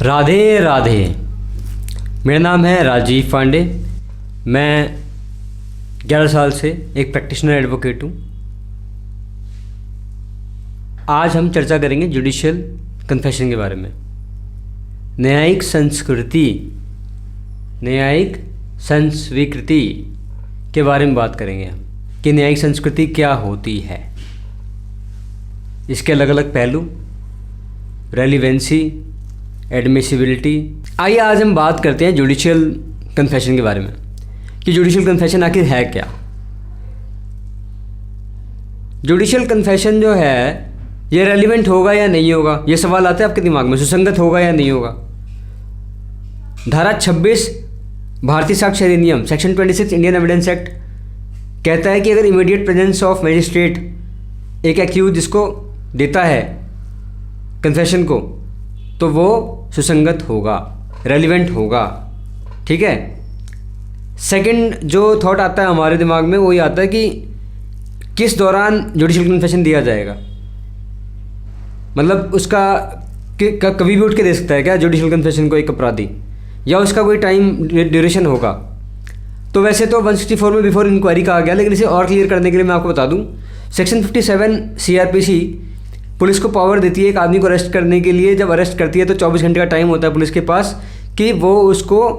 राधे राधे। मेरा नाम है राजीव पांडे। मैं 11 साल से एक प्रैक्टिशनर एडवोकेट हूँ। आज हम चर्चा करेंगे जुडिशियल कन्फेशन के बारे में। न्यायिक संस्वीकृति के बारे में बात करेंगे हम कि न्यायिक संस्कृति क्या होती है, इसके अलग अलग पहलू, रेलिवेंसी, एडमिसिबिलिटी। आइए आज हम बात करते हैं जुडिशियल कन्फेशन के बारे में कि जुडिशियल कन्फेशन आखिर है क्या। जुडिशियल कन्फेशन जो है ये रेलिवेंट होगा या नहीं होगा, ये सवाल आता है आपके दिमाग में। सुसंगत होगा या नहीं होगा। धारा 26 भारतीय साक्ष्य अधिनियम सेक्शन 26 इंडियन एविडेंस एक्ट कहता है कि अगर इमीडिएट प्रेजेंस ऑफ मजिस्ट्रेट एक एक्यूज जिसको देता है कन्फेशन को, तो वो सुसंगत होगा, रेलिवेंट होगा। ठीक है। सेकंड जो थॉट आता है हमारे दिमाग में वो ये आता है कि किस दौरान जुडिशियल कन्फेशन दिया जाएगा। मतलब उसका कभी भी उठ के दे सकता है क्या जुडिशियल कन्फेशन को एक अपराधी, या उसका कोई टाइम ड्यूरेशन होगा। तो वैसे तो 164 में बिफोर इंक्वायरी कहा गया, लेकिन इसे और क्लियर करने के लिए मैं आपको बता दूं, सेक्शन 57 CRPC पुलिस को पावर देती है एक आदमी को अरेस्ट करने के लिए। जब अरेस्ट करती है तो 24 घंटे का टाइम होता है पुलिस के पास कि वो उसको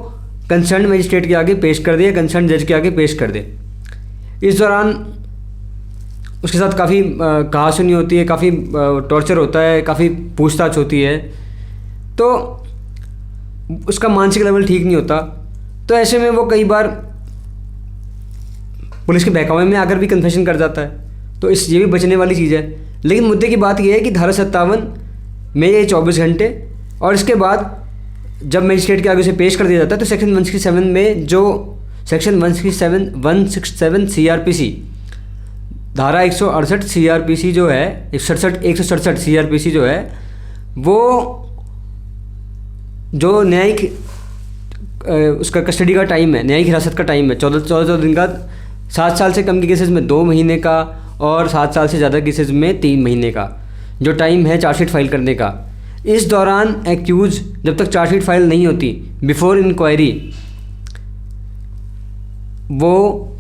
कंसर्न मजिस्ट्रेट के आगे पेश कर दे, कंसर्न जज के आगे पेश कर दे। इस दौरान उसके साथ काफ़ी कहा सुनी होती है, काफ़ी टॉर्चर होता है, काफ़ी पूछताछ होती है, तो उसका मानसिक लेवल ठीक नहीं होता। तो ऐसे में वो कई बार पुलिस के बहकावे में आकर भी कन्फेशन कर जाता है। तो ये भी बचने वाली चीज़ है। लेकिन मुद्दे की बात यह है कि धारा 57 में ये 24 घंटे, और इसके बाद जब मजिस्ट्रेट के आगे उसे पेश कर दिया जाता है तो सेक्शन 167 में जो सेक्शन 167 CRPC धारा 168 CRPC जो है 167 CRPC जो है वो जो न्यायिक उसका कस्टडी का टाइम है, न्यायिक हिरासत का टाइम है 14 दिन का, 7 साल से कम के केसेस में 2 महीने का और 7 साल से ज़्यादा केसेस में 3 महीने का जो टाइम है चार्जशीट फाइल करने का। इस दौरान एक्यूज जब तक चार्जशीट फाइल नहीं होती बिफोर इंक्वायरी वो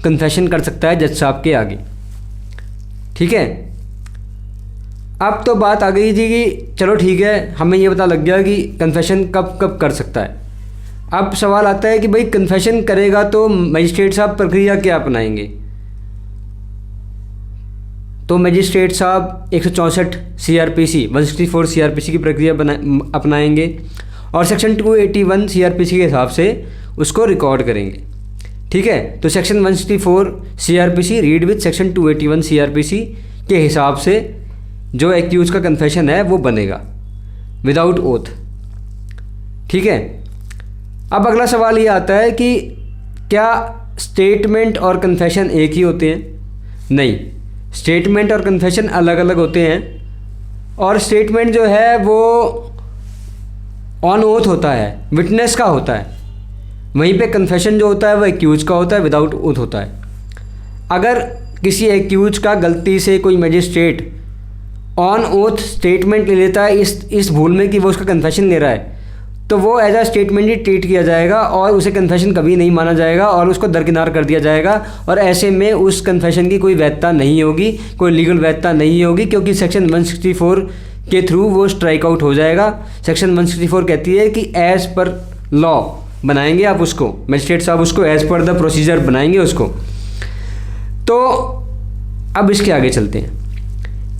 कन्फेशन कर सकता है जज साहब के आगे। ठीक है। अब तो बात आ गई थी कि चलो ठीक है, हमें ये पता लग गया कि कन्फेशन कब कब कर सकता है। अब सवाल आता है कि भाई कन्फेशन करेगा तो मजिस्ट्रेट साहब प्रक्रिया क्या अपनाएंगे। तो मजिस्ट्रेट साहब 164 CRPC 164 CRPC की प्रक्रिया अपनाएंगे और सेक्शन 281 CRPC के हिसाब से उसको रिकॉर्ड करेंगे। ठीक है। तो section 164 CRPC read with section 281 CRPC के हिसाब से जो एक्यूज का कन्फेशन है वो बनेगा विदाउट ओथ। ठीक है। अब अगला सवाल ये आता है कि क्या स्टेटमेंट और कन्फेशन एक ही होते हैं? नहीं, स्टेटमेंट और कन्फेशन अलग अलग होते हैं। और स्टेटमेंट जो है वो ऑन ओथ होता है, विटनेस का होता है, वहीं पे कन्फेशन जो होता है वो एक्यूज का होता है, विदाउट ओथ होता है। अगर किसी एक्यूज का गलती से कोई मजिस्ट्रेट ऑन ओथ स्टेटमेंट ले लेता है इस भूल में कि वो उसका कन्फेशन ले रहा है, तो वो एज अ स्टेटमेंट ही ट्रीट किया जाएगा और उसे कन्फेशन कभी नहीं माना जाएगा और उसको दरकिनार कर दिया जाएगा। और ऐसे में उस कन्फेशन की कोई वैधता नहीं होगी, कोई लीगल वैधता नहीं होगी, क्योंकि सेक्शन 164 के थ्रू वो स्ट्राइक आउट हो जाएगा। सेक्शन 164 कहती है कि एज़ पर लॉ बनाएंगे आप उसको, मजिस्ट्रेट साहब उसको एज़ पर द प्रोसीजर बनाएंगे उसको। तो अब इसके आगे चलते हैं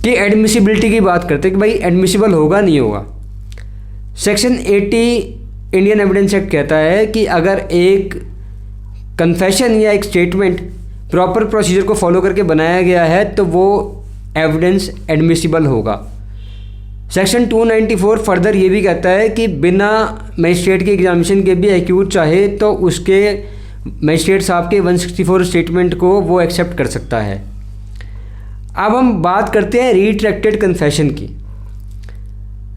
कि एडमिसिबिलिटी की बात करते हैं कि भाई एडमिसिबल होगा नहीं होगा। सेक्शन 80 इंडियन एविडेंस एक्ट कहता है कि अगर एक कन्फेशन या एक स्टेटमेंट प्रॉपर प्रोसीजर को फॉलो करके बनाया गया है तो वो एविडेंस एडमिसिबल होगा। सेक्शन 294 फर्दर ये भी कहता है कि बिना मजिस्ट्रेट के एग्जामिनेशन के भी एक्यूज चाहे तो उसके मजिस्ट्रेट साहब के 164 स्टेटमेंट को वो एक्सेप्ट कर सकता है। अब हम बात करते हैं रिट्रैक्टेड कन्फेशन की।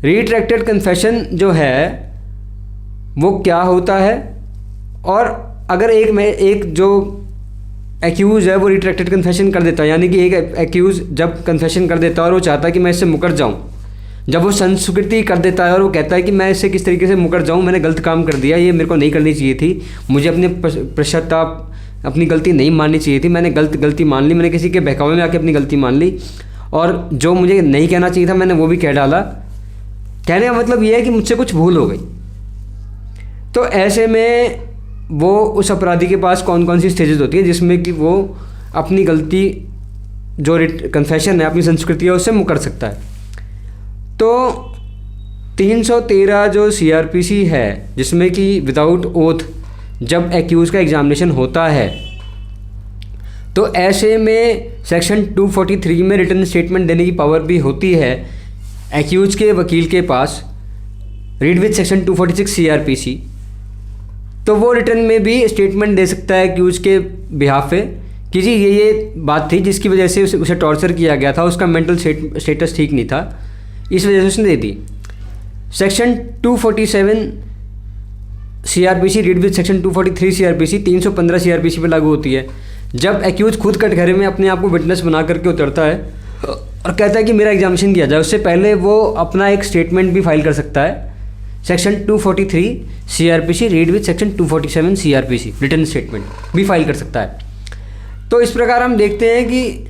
रिट्रैक्टेड कन्फेशन जो है वो क्या होता है, और अगर एक जो एक्यूज है वो रिट्रैक्टेड कन्फेशन कर देता है, यानी कि एक एक्यूज जब कन्फेशन कर देता है और वो चाहता है कि मैं इससे मुकर जाऊं, जब वो संस्कृति कर देता है और वो कहता है कि मैं इससे किस तरीके से मुकर जाऊँ, मैंने गलत काम कर दिया, ये मेरे को नहीं करनी चाहिए थी, मुझे अपने पश्चाताप, अपनी गलती नहीं माननी चाहिए थी, मैंने गलती मान ली, मैंने किसी के बहकावे में आके अपनी गलती मान ली, और जो मुझे नहीं कहना चाहिए था मैंने वो भी कह डाला। कहने का मतलब ये है कि मुझसे कुछ भूल हो गई। तो ऐसे में वो उस अपराधी के पास कौन कौन सी स्टेजेस होती है जिसमें कि वो अपनी गलती जो कन्फेशन है, अपनी संस्कृति है, उससे मुकर सकता है। तो 313 जो CRPC है, जिसमें कि विदाउट ओथ जब एक्यूज़ का एग्जामिनेशन होता है, तो ऐसे में सेक्शन 243 में रिटन स्टेटमेंट देने की पावर भी होती है एक्यूज़ के वकील के पास, रीड विथ सेक्शन 246 CRPC। तो वो रिटर्न में भी स्टेटमेंट दे सकता है एक्यूज़ के बिहाफ पे कि जी ये बात थी जिसकी वजह से उसे टॉर्चर किया गया था, उसका मेंटल स्टेटस ठीक नहीं था, इस वजह से उसने दे दी। Section 247 CRPC read with section 243 CRPC 315 CRPC पे लागू होती है। जब एक्यूज खुद कटघरे में अपने आप को विटनेस बना करके उतरता है और कहता है कि मेरा एग्जामिनेशन किया जाए, उससे पहले वो अपना एक स्टेटमेंट भी फाइल कर सकता है। Section 243 CRPC read with section 247 CRPC written statement भी फाइल कर सकता है। तो इस प्रकार हम देखते हैं कि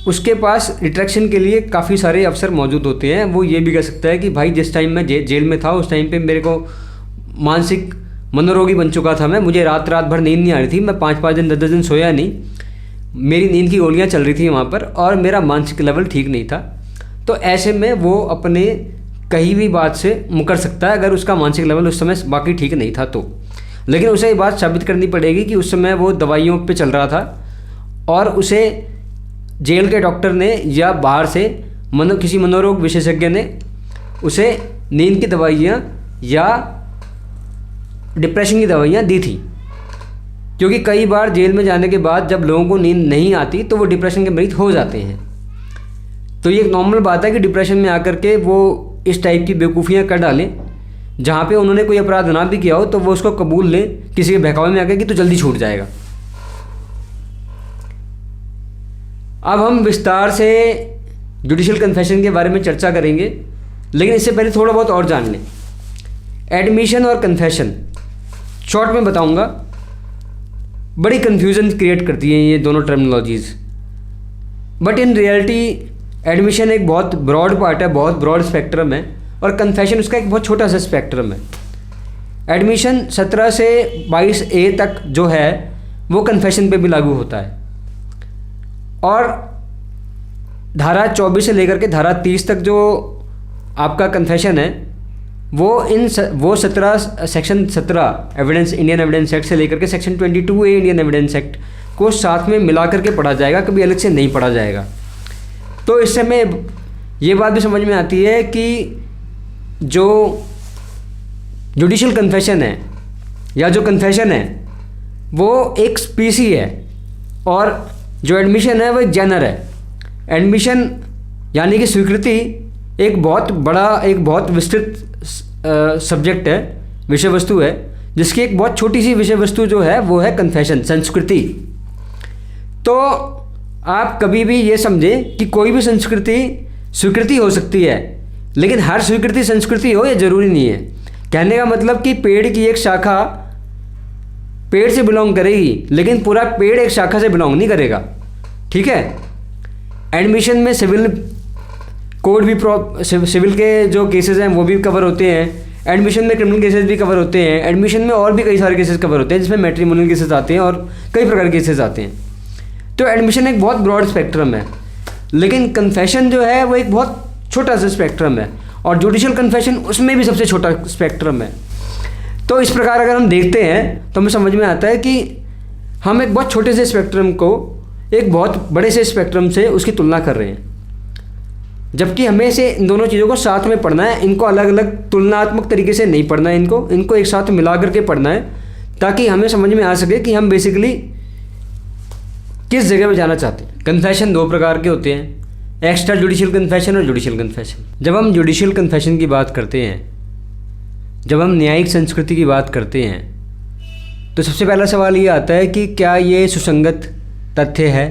उसके पास रिट्रैक्शन के लिए काफ़ी सारे अवसर मौजूद होते हैं। वो ये भी कह सकता है कि भाई जिस टाइम मैं जेल में था उस टाइम पे मेरे को मानसिक मनोरोगी बन चुका था, मुझे रात भर नींद नहीं आ रही थी, मैं 5-5 दिन 10-10 दिन सोया नहीं, मेरी नींद की गोलियां चल रही थी वहाँ पर और मेरा मानसिक लेवल ठीक नहीं था। तो ऐसे में वो अपने कहीं भी बात से मुकर सकता है अगर उसका मानसिक लेवल उस समय बाकी ठीक नहीं था तो। लेकिन उसे ये बात साबित करनी पड़ेगी कि उस समय वो दवाइयों पे चल रहा था और उसे जेल के डॉक्टर ने या बाहर से किसी मनोरोग विशेषज्ञ ने उसे नींद की दवाइयाँ या डिप्रेशन की दवाइयाँ दी थी। क्योंकि कई बार जेल में जाने के बाद जब लोगों को नींद नहीं आती तो वो डिप्रेशन के मरीज हो जाते हैं। तो ये एक नॉर्मल बात है कि डिप्रेशन में आकर के वो इस टाइप की बेवकूफ़ियाँ कर डालें, जहाँ पे उन्होंने कोई अपराध ना भी किया हो तो वो उसको कबूल लें किसी के बहकावे में आकर कि तो जल्दी छूट जाएगा। अब हम विस्तार से जुडिशियल कन्फेशन के बारे में चर्चा करेंगे, लेकिन इससे पहले थोड़ा बहुत और जान लें। एडमिशन और कन्फेशन शॉर्ट में बताऊंगा, बड़ी कन्फ्यूज़न क्रिएट करती हैं ये दोनों terminologies. But in reality admission एक बहुत ब्रॉड पार्ट है, बहुत ब्रॉड स्पेक्ट्रम है, और कन्फेशन उसका एक बहुत छोटा सा स्पेक्ट्रम है। एडमिशन 17 से 22A तक जो है वो कन्फेशन पे भी लागू होता है, और धारा 24 से लेकर के धारा 30 तक जो आपका कन्फेशन है वो 17 section 17 evidence Indian evidence act से लेकर के section 22A Indian evidence act को साथ में मिला करके पढ़ा जाएगा, कभी अलग से नहीं पढ़ा जाएगा। तो इससे में ये बात भी समझ में आती है कि जो जुडिशियल कन्फेशन है या जो कन्फेशन है वो एक स्पीसी है, और जो एडमिशन है वो एक जेनर है। एडमिशन यानी कि स्वीकृति एक बहुत बड़ा, एक बहुत विस्तृत सब्जेक्ट है, विषय वस्तु है, जिसकी एक बहुत छोटी सी विषय वस्तु जो है वो है कन्फेशन, संस्कृति। तो आप कभी भी ये समझें कि कोई भी संस्कृति स्वीकृति हो सकती है, लेकिन हर स्वीकृति संस्कृति हो ये ज़रूरी नहीं है। कहने का मतलब कि पेड़ की एक शाखा पेड़ से बिलोंग करेगी, लेकिन पूरा पेड़ एक शाखा से बिलोंग नहीं करेगा, ठीक है। एडमिशन में सिविल कोड भी सिविल के जो केसेस हैं वो भी कवर होते हैं, एडमिशन में क्रिमिनल केसेस भी कवर होते हैं, एडमिशन में और भी कई सारे केसेस कवर होते हैं जिसमें मैट्रिमोनियल केसेस आते हैं और कई प्रकार के केसेस आते हैं। तो एडमिशन एक बहुत ब्रॉड स्पेक्ट्रम है, लेकिन कन्फेशन जो है वो एक बहुत छोटा सा स्पेक्ट्रम है, और जुडिशियल कन्फेशन उसमें भी सबसे छोटा स्पेक्ट्रम है। तो इस प्रकार अगर हम देखते हैं तो हमें समझ में आता है कि हम एक बहुत छोटे से स्पेक्ट्रम को एक बहुत बड़े से स्पेक्ट्रम से उसकी तुलना कर रहे हैं, जबकि हमें से इन दोनों चीज़ों को साथ में पढ़ना है। इनको अलग अलग तुलनात्मक तरीके से नहीं पढ़ना है, इनको एक साथ मिला करके पढ़ना है, ताकि हमें समझ में आ सके कि हम बेसिकली किस जगह पे जाना चाहते हैं। कन्फेशन दो प्रकार के होते हैं, एक्स्ट्रा जुडिशियल कन्फेशन और जुडिशियल कन्फेशन। जब हम जुडिशियल कन्फेशन की बात करते हैं, जब हम न्यायिक संस्कृति की बात करते हैं, तो सबसे पहला सवाल ये आता है कि क्या ये सुसंगत तथ्य है,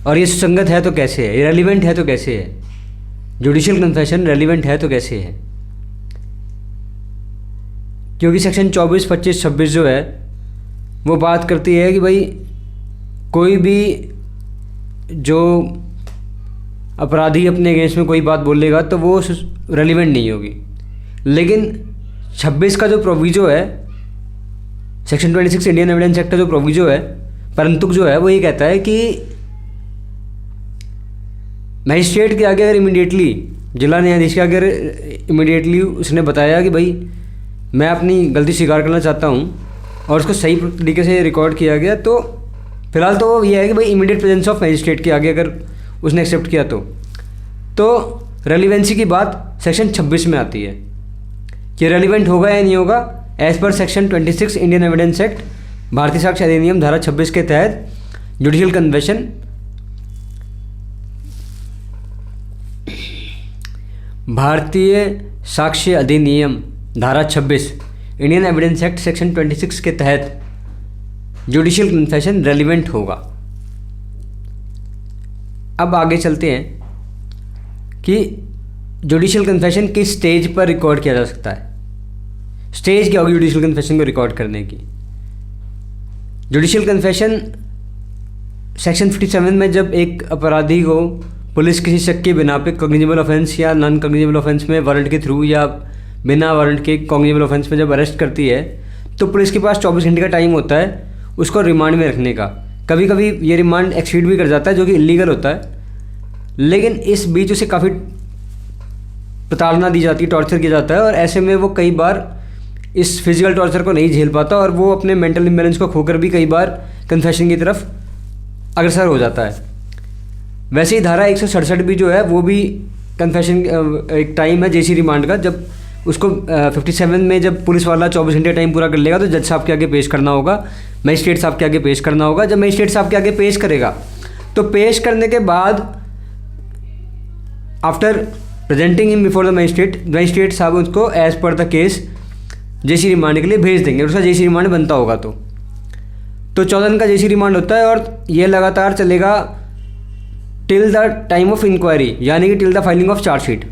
और ये सुसंगत है तो कैसे है, ये रेलिवेंट है तो कैसे है। जुडिशियल कन्फेशन रेलिवेंट है तो कैसे है? क्योंकि सेक्शन 24, 25, 26 जो है वो बात करती है कि भाई कोई भी जो अपराधी अपने अगेंस्ट में कोई बात बोलेगा तो वो रेलिवेंट नहीं होगी। लेकिन 26 का जो प्रोविजो है, सेक्शन 26 इंडियन एविडेंस एक्ट का जो प्रोविजो है, परंतु जो है वो ये कहता है कि मजिस्ट्रेट के आगे अगर इमीडिएटली, जिला न्यायाधीश के अगर इमीडिएटली उसने बताया कि भाई मैं अपनी गलती स्वीकार करना चाहता हूँ और उसको सही तरीके से रिकॉर्ड किया गया, तो फिलहाल तो ये है कि भाई इमीडिएट प्रेजेंस ऑफ मजिस्ट्रेट के आगे अगर उसने एक्सेप्ट किया तो रेलिवेंसी की बात सेक्शन 26 में आती है कि रेलिवेंट होगा या नहीं होगा। As per section 26 Indian evidence act, भारतीय साक्ष्य अधिनियम धारा 26 के तहत जुडिशियल कन्फेशन भारतीय साक्ष्य अधिनियम धारा 26 इंडियन एविडेंस एक्ट सेक्शन 26 के तहत जुडिशियल कन्फेशन रेलिवेंट होगा। अब आगे चलते हैं कि जुडिशियल कन्फेशन किस स्टेज पर रिकॉर्ड किया जा सकता है। स्टेज क्या होगी जुडिशियल कन्फेशन को रिकॉर्ड करने की? जुडिशियल कन्फेशन सेक्शन 57 में जब एक अपराधी को पुलिस किसी शक के बिना पे कॉग्निजेबल ऑफेंस या नॉन कॉग्निजेबल ऑफेंस में वारंट के थ्रू या बिना वारंट के कॉग्निजेबल ऑफेंस में जब अरेस्ट करती है तो पुलिस के पास 24 घंटे का टाइम होता है उसको रिमांड में रखने का। कभी कभी ये रिमांड एक्सीड भी कर जाता है जो कि इलीगल होता है, लेकिन इस बीच उसे काफ़ी प्रताड़ना दी जाती है, टॉर्चर किया जाता है और ऐसे में वो कई बार इस फिजिकल टॉर्चर को नहीं झेल पाता और वो अपने मेंटल इम्बैलेंस को खोकर भी कई बार कन्फेशन की तरफ अग्रसर हो जाता है। वैसे ही धारा 167 भी जो है वो भी कन्फेशन एक टाइम है जेसी रिमांड का, जब उसको 57 में जब पुलिस वाला 24 घंटे टाइम पूरा कर लेगा तो जज साहब के आगे पेश करना होगा, मजिस्ट्रेट साहब के आगे पेश करना होगा। जब मजिस्ट्रेट साहब के आगे पेश करेगा तो पेश करने के बाद after presenting him before the magistrate साहब उसको as per the case JC remand के लिए भेज देंगे। उसका जेसी रिमांड बनता होगा तो 14 दिन का जेसी रिमांड होता है और ये लगातार चलेगा till the time of inquiry, यानी कि till the filing of chargesheet.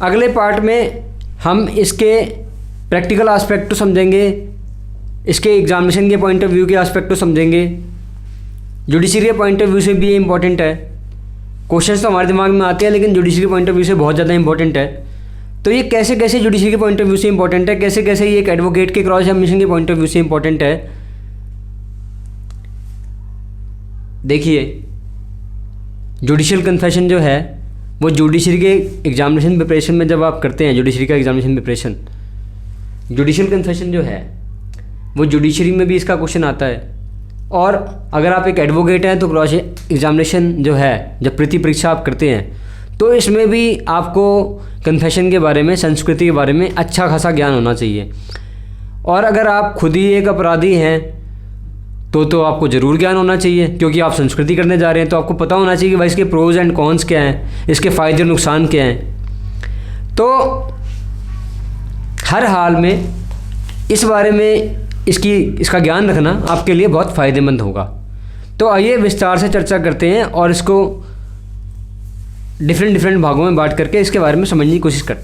अगले पार्ट में हम इसके प्रैक्टिकल आस्पेक्ट को समझेंगे, इसके एग्जामिनेशन के पॉइंट ऑफ व्यू के आस्पेक्ट को समझेंगे, जुडिशरी के पॉइंट ऑफ व्यू से भी ये इंपॉर्टेंट है। क्वेश्चंस तो हमारे दिमाग में आते हैं लेकिन जुडिशरी पॉइंट ऑफ व्यू से बहुत ज़्यादा इंपॉर्टेंट है। तो ये कैसे कैसे जुडिशरी के पॉइंट ऑफ व्यू से इंपॉर्टेंट है, कैसे कैसे ये एक एडवोकेट के क्रॉस एग्जामिनेशन के पॉइंट ऑफ व्यू से इंपॉर्टेंट है। देखिए, जुडिशियल कन्फेशन जो है वो जुडिशरी के एग्जामिनेशन प्रिपरेशन में जब आप करते हैं, जुडिशरी का एग्जामिनेशन प्रिपरेशन, जुडिशियल कन्फेशन जो है वो जुडिशरी में भी इसका क्वेश्चन आता है। और अगर आप एक एडवोकेट हैं तो क्रॉस एग्जामिनेशन जो है, जब प्रति परीक्षा आप करते हैं तो इसमें भी आपको कन्फेशन के बारे में, संस्कृति के बारे में अच्छा खासा ज्ञान होना चाहिए। और अगर आप खुद ही एक अपराधी हैं तो आपको ज़रूर ज्ञान होना चाहिए, क्योंकि आप संस्कृति करने जा रहे हैं तो आपको पता होना चाहिए कि भाई इसके प्रोज एंड कॉन्स क्या हैं, इसके फ़ायदे और नुकसान क्या हैं। तो हर हाल में इस बारे में इसका ज्ञान रखना आपके लिए बहुत फ़ायदेमंद होगा। तो आइए विस्तार से चर्चा करते हैं और इसको डिफरेंट भागों में बांट करके इसके बारे में समझने की कोशिश करते हैं।